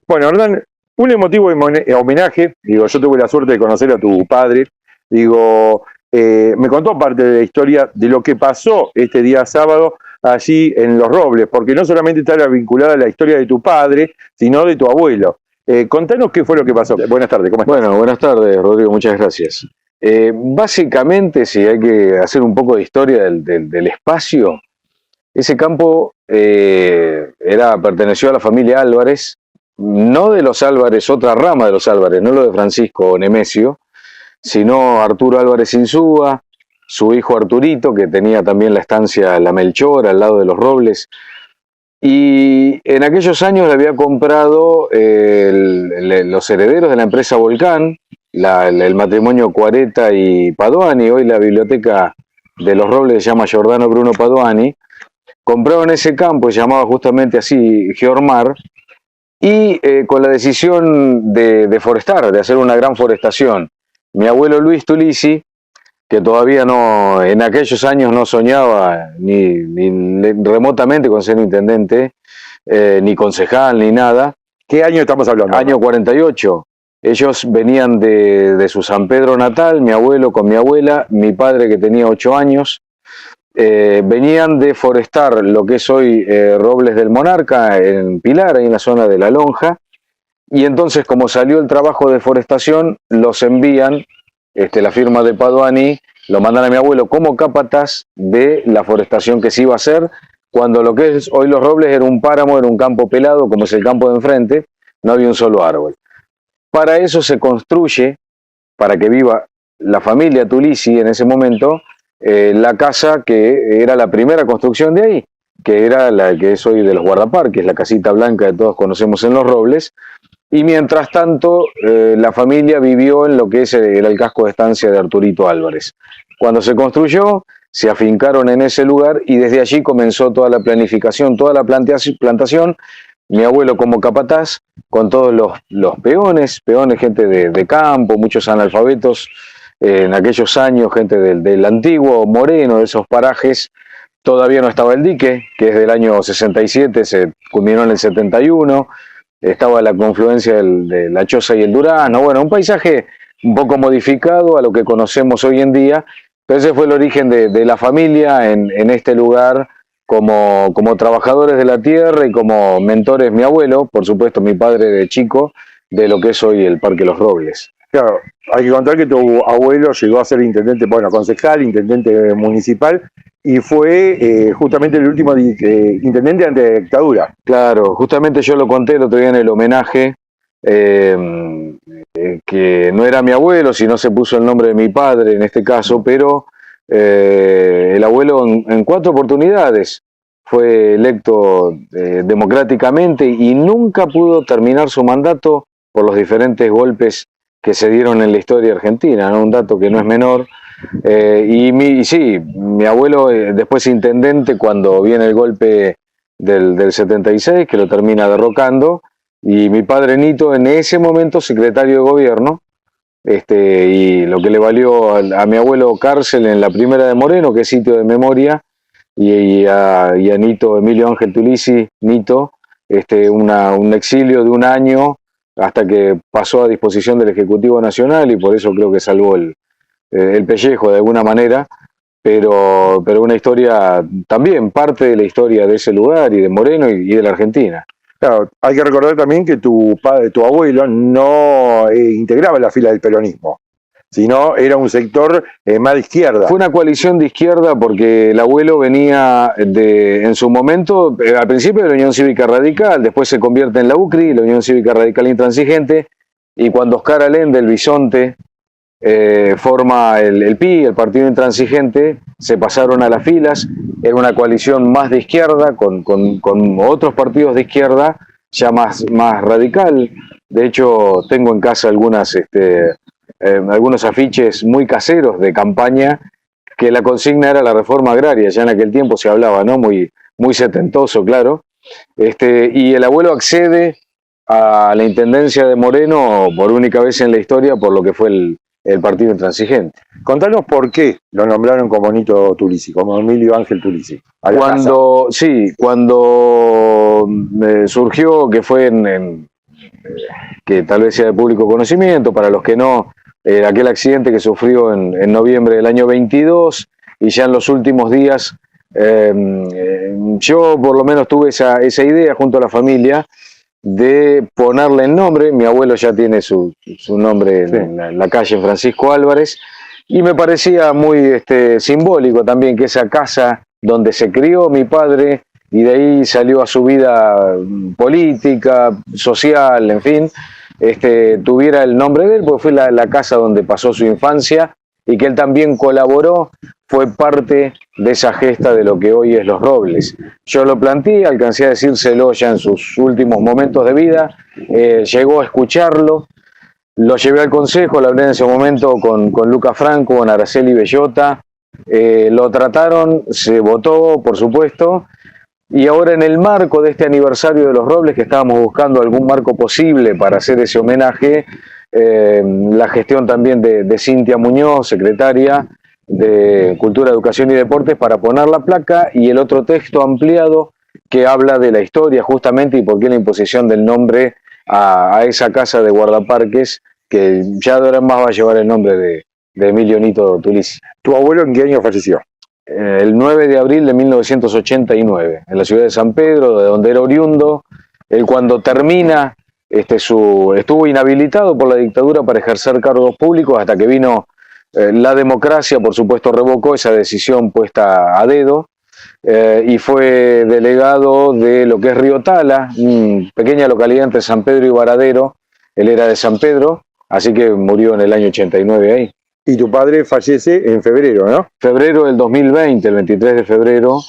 Bueno, Hernán, un emotivo homenaje, digo, yo tuve la suerte de conocer a tu padre, digo, me contó parte de la historia de lo que pasó este día sábado allí en Los Robles, porque no solamente está vinculada a la historia de tu padre, sino de tu abuelo. Contanos qué fue lo que pasó. Buenas tardes, ¿cómo estás? Bueno, buenas tardes, Rodrigo, muchas gracias. Básicamente, si hay que hacer un poco de historia del espacio, ese campo perteneció a la familia Álvarez, no de los Álvarez, otra rama de los Álvarez, no lo de Francisco o Nemesio, sino Arturo Álvarez Insúa, su hijo Arturito, que tenía también la estancia La Melchor, al lado de los Robles. Y en aquellos años le había comprado los herederos de la empresa Volcán, el matrimonio Cuareta y Padoani. Hoy la biblioteca de los Robles se llama Giordano Bruno Padoani. Compraron ese campo, se llamaba justamente así Geormar, y con la decisión de forestar, de hacer una gran forestación. Mi abuelo Luis Tulisi, que todavía no, en aquellos años no soñaba ni remotamente con ser intendente, ni concejal, ni nada. ¿Qué año estamos hablando? Año 48. Ellos venían de su San Pedro natal, mi abuelo con mi abuela, mi padre que tenía 8 años. Venían de forestar lo que es hoy Robles del Monarca, en Pilar, ahí en la zona de La Lonja. Y entonces, como salió el trabajo de forestación, los envían, la firma de Padoani, lo mandan a mi abuelo como capataz de la forestación que se iba a hacer, cuando lo que es hoy Los Robles era un páramo, era un campo pelado, como es el campo de enfrente, no había un solo árbol. Para eso se construye, para que viva la familia Tulisi en ese momento, la casa que era la primera construcción de ahí, que era la que es hoy de los guardaparques, la casita blanca que todos conocemos en Los Robles. Y mientras tanto, la familia vivió en lo que era el casco de estancia de Arturito Álvarez. Cuando se construyó, se afincaron en ese lugar y desde allí comenzó toda la planificación, toda la plantación. Mi abuelo como capataz, con todos los peones, gente de campo, muchos analfabetos, en aquellos años, gente del antiguo Moreno, de esos parajes. Todavía no estaba el dique, que es del año 67, se culminó en el 71. Estaba la confluencia de la Choza y el Durazno. Bueno, un paisaje un poco modificado a lo que conocemos hoy en día, pero ese fue el origen de la familia en este lugar, como trabajadores de la tierra y como mentores, mi abuelo, por supuesto mi padre de chico, de lo que es hoy el Parque Los Robles. Claro, hay que contar que tu abuelo llegó a ser intendente, bueno, concejal, intendente municipal, y fue justamente el último intendente ante la dictadura. Claro, justamente yo lo conté el otro día en el homenaje, que no era mi abuelo, sino se puso el nombre de mi padre en este caso, pero el abuelo en 4 oportunidades fue electo democráticamente y nunca pudo terminar su mandato por los diferentes golpes que se dieron en la historia argentina, ¿no? Un dato que no es menor. Sí, mi abuelo después intendente cuando viene el golpe del 76, que lo termina derrocando, y mi padre Nito en ese momento secretario de gobierno, y lo que le valió a mi abuelo cárcel en la primera de Moreno, que es sitio de memoria, y a Nito Emilio Ángel Tulisi, Nito, un exilio de 1 año hasta que pasó a disposición del Ejecutivo Nacional, y por eso creo que salvó el pellejo de alguna manera, pero una historia también, parte de la historia de ese lugar y de Moreno y de la Argentina. Claro, hay que recordar también que tu abuelo no integraba la fila del peronismo, sino era un sector más de izquierda. Fue una coalición de izquierda porque el abuelo venía en su momento, al principio de la Unión Cívica Radical, después se convierte en la UCRI, la Unión Cívica Radical Intransigente, y cuando Oscar Allende, el bisonte, forma el PI, el Partido Intransigente, se pasaron a las filas. Era una coalición más de izquierda, con otros partidos de izquierda, ya más radical. De hecho, tengo en casa algunos afiches muy caseros de campaña, que la consigna era la reforma agraria, ya en aquel tiempo se hablaba, ¿no? Muy setentoso, claro. Y el abuelo accede a la intendencia de Moreno por única vez en la historia, por lo que fue el Partido Intransigente. Contanos por qué lo nombraron como Nito Tulisi, como Emilio Ángel Tulisi. Cuando surgió, que fue en que tal vez sea de público conocimiento, para los que no, aquel accidente que sufrió en noviembre del año 22, y ya en los últimos días, yo por lo menos tuve esa idea junto a la familia de ponerle el nombre. Mi abuelo ya tiene su nombre en la calle Francisco Álvarez, y me parecía muy simbólico también que esa casa donde se crió mi padre y de ahí salió a su vida política, social, en fin, tuviera el nombre de él, porque fue la casa donde pasó su infancia y que él también colaboró, fue parte de esa gesta de lo que hoy es Los Robles. Yo lo planteé, alcancé a decírselo ya en sus últimos momentos de vida, llegó a escucharlo, lo llevé al consejo, lo hablé en ese momento con Luca Franco, con Araceli Bellota, lo trataron, se votó, por supuesto, y ahora en el marco de este aniversario de Los Robles, que estábamos buscando algún marco posible para hacer ese homenaje, la gestión también de Cintia Muñoz, secretaria de Cultura, Educación y Deportes, para poner la placa, y el otro texto ampliado que habla de la historia justamente y por qué la imposición del nombre a esa casa de guardaparques, que ya de ahora en más va a llevar el nombre de Emilio Nito Tulisi. ¿Tu abuelo en qué año falleció? El 9 de abril de 1989, en la ciudad de San Pedro, de donde era oriundo. Él, cuando termina, estuvo inhabilitado por la dictadura para ejercer cargos públicos hasta que vino la democracia. Por supuesto, revocó esa decisión puesta a dedo, y fue delegado de lo que es Río Tala, una pequeña localidad entre San Pedro y Varadero. Él era de San Pedro, así que murió en el año 89 ahí. Y tu padre fallece en febrero, ¿no? Febrero del 2020, el 23 de febrero,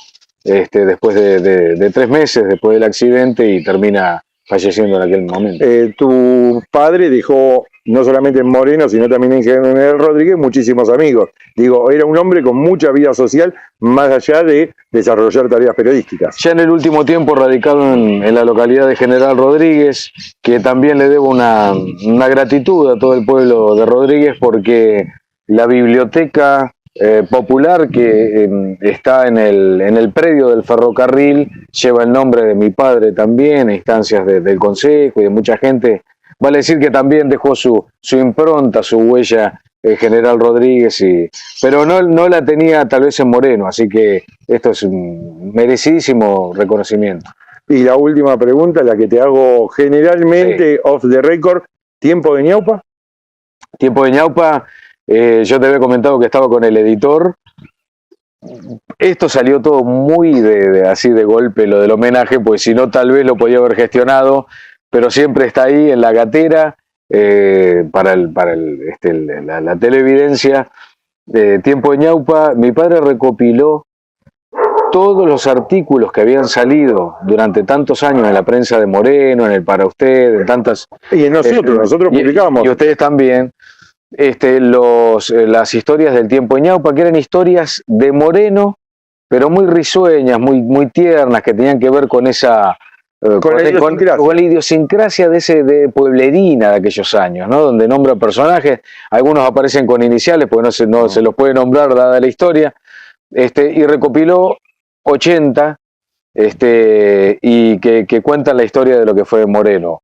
después de 3 meses después del accidente, y termina falleciendo en aquel momento. Tu padre dejó, no solamente en Moreno, sino también en General Rodríguez, muchísimos amigos. Digo, era un hombre con mucha vida social, más allá de desarrollar tareas periodísticas. Ya en el último tiempo radicado en la localidad de General Rodríguez, que también le debo una gratitud a todo el pueblo de Rodríguez, porque la biblioteca popular que está en el predio del ferrocarril lleva el nombre de mi padre también, a instancias del consejo y de mucha gente. Vale decir que también dejó su impronta, su huella, General Rodríguez, pero no la tenía tal vez en Moreno, así que esto es un merecidísimo reconocimiento. Y la última pregunta, la que te hago generalmente, off the record, ¿tiempo de ñaupa? Tiempo de ñaupa. Yo te había comentado que estaba con el editor. Esto salió todo muy así de golpe, lo del homenaje, pues si no tal vez lo podía haber gestionado, pero siempre está ahí en la gatera para la televidencia. Tiempo de ñaupa. Mi padre recopiló todos los artículos que habían salido durante tantos años en la prensa de Moreno, en el Para Usted, en tantas... Y en nosotros publicamos. Y ustedes también. Las historias del tiempo de ñaupa, que eran historias de Moreno, pero muy risueñas, muy tiernas, que tenían que ver con esa con la idiosincrasia de pueblerina de aquellos años, ¿no? Donde nombra personajes, algunos aparecen con iniciales porque no se los puede nombrar dada la historia, y recopiló 80 y que cuentan la historia de lo que fue Moreno.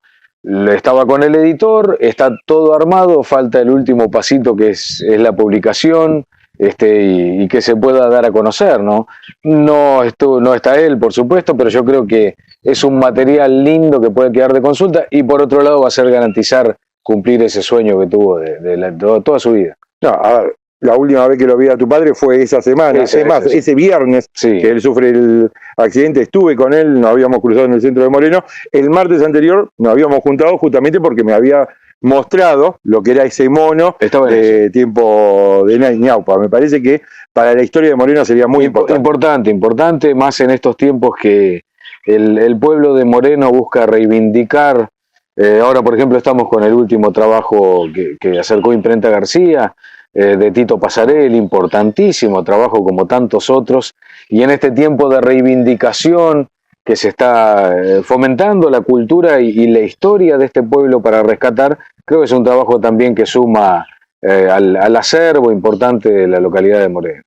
Estaba con el editor, está todo armado, falta el último pasito, que es la publicación, y que se pueda dar a conocer, ¿no? No está él, por supuesto, pero yo creo que es un material lindo que puede quedar de consulta, y por otro lado va a ser garantizar cumplir ese sueño que tuvo de toda su vida. No, a ver, la última vez que lo vi a tu padre fue esa semana, ese viernes, sí, que él sufre el accidente, estuve con él, nos habíamos cruzado en el centro de Moreno. El martes anterior nos habíamos juntado justamente porque me había mostrado lo que era ese mono de tiempo de ñaupa. Me parece que para la historia de Moreno sería muy importante, más en estos tiempos que el pueblo de Moreno busca reivindicar. Ahora, por ejemplo, estamos con el último trabajo que acercó Imprenta García, de Tito Pasarelli, importantísimo trabajo como tantos otros, y en este tiempo de reivindicación que se está fomentando la cultura y la historia de este pueblo para rescatar, creo que es un trabajo también que suma al acervo importante de la localidad de Moreno.